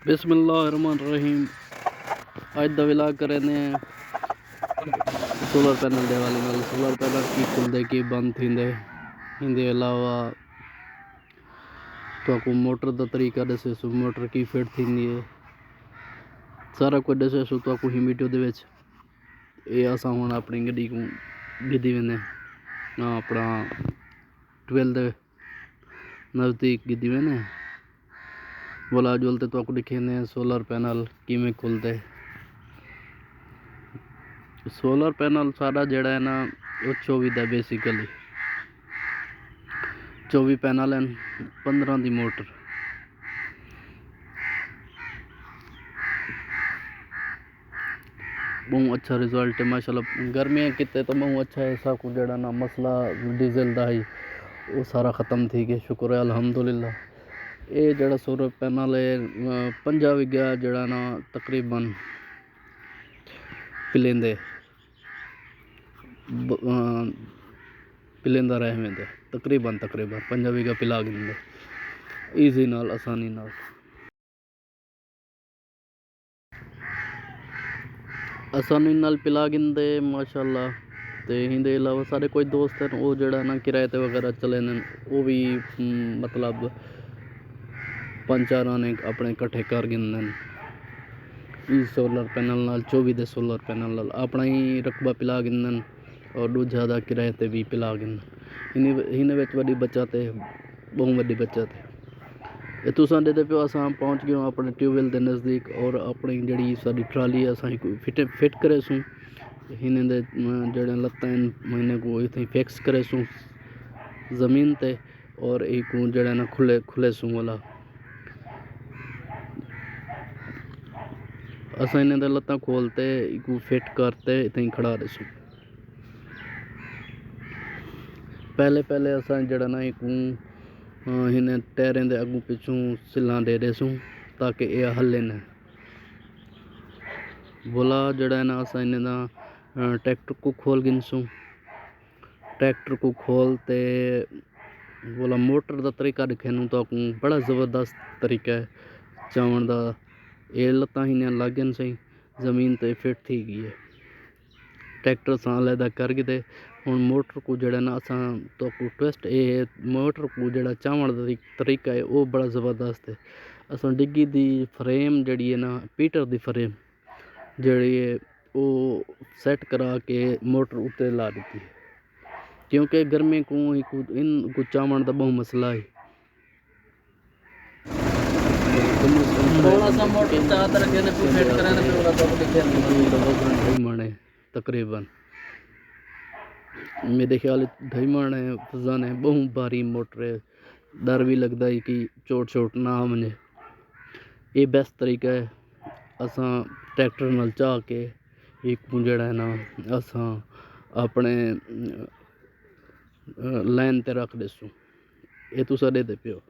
बिस्मिल्लाहिर्रहमानिर्रहीम। अज दा विलाग करे ने सोलर पैनल दे हवाले नाल। सोलर पैनल की खुलदे की बंद थींदे, इनके अलावा तो मोटर का तरीका दसेसु, मोटर की फिट थींदी है, सारा कुछ दसेसु तो ही वीडियो दे विच। ये असां हुण अपनी गड्डी को गिद्धी वेंदे अपना ट्वेल दे नज़दीक गिद्धी वेंदे बोला जुलते तो दिखेंदे सोलर पैनल किवें खुलदे। सोलर पैनल सारा जड़ा है ना वो 24 दा बेसिकली 24 पैनल हैं, 15 दी मोटर। बहुत अच्छा रिजल्ट है माशाल्लाह। गर्मियाँ किते तो बहुत अच्छा है। ऐसा कुछ जड़ा ना मसला डीजल दा ही वो सारा ख़त्म थी गया, शुक्र है अल्हम्दुलिल्लाह। ये जड़ा सोलर पैनल है 50 विघा जड़ा ना तकरीबन पिलेंदे पिलेंदा रह वेंदे, तकरीबन 50 विघा पिला गिंदे ईजी नाल, आसानी नाल। आसानी नाल पिला गिंदे माशाल्लाह। ते इहदे अलावा सारे कोई दोस्त हैं वो जड़ा ना किराए ते वगैरह चले न, वो भी मतलब 5-4 आने अपने कट्ठे कर गिंदे न। इस सोलर पैनल नाल 24 दे सोलर पैनल नाल अपना ही रकबा पिला गिंदन और दूजा दा किराए ते भी पिला गिंदन। इन्हें विच वड्डी बचत है, बहुत वड्डी बचत है। ये तुसां दे पियो असां पहुँच गए अपने ट्यूबवेल के नज़दीक और अपनी जड़ी साडी ट्राली असां फिट करे सूँ। इन्हें दे जड़े लत्तां इन्हें को इतनी फिक्स करे सूँ ज़मीन ते और एक जड़ा ना खुले सूँ वाला असां इन्हें दे लत्तां खोलते इको फिट करते इतनी खड़ा रसूँ। पहले असां जड़ा ना एक इन्हें टायरें दे अगू पिछू सिल्लां दे देसूँ ताकि ये हले न बोला जड़ा है ना। असां इन्हें दा ट्रैक्टर को खोल गिनसूँ। ट्रैक्टर को खोलते बोला मोटर का तरीका दिखेनू तो बड़ा ज़बरदस्त तरीका है चावण का। ये लत्तां ही लग गए सही ज़मीन ते फिट थी गई है। ट्रैक्टर से अलहदा कर गए हुण मोटर को जड़ा ना असां तो ट्विस्ट ये मोटर को जड़ा चावण का तरीका है वो बड़ा ज़बरदस्त है। असां डिग्गी दी फ्रेम जड़ी है ना पीटर दी फ्रेम जड़ी है वो सेट करा के मोटर उत्ते ला दी है, क्योंकि गर्मी को इन को चावण का बहुत मसला है। तकरीबन मेरे ख्याल 2.5 मण है, वजन है, बहुत भारी मोटर है। डर भी लगता है कि चोट ना मने। ये बेस्ट तरीका है असां ट्रैक्टर नाल चाह के एक जड़ा है ना असां अपने लाइन ते रख देसूँ। ये तुसा दे पियो।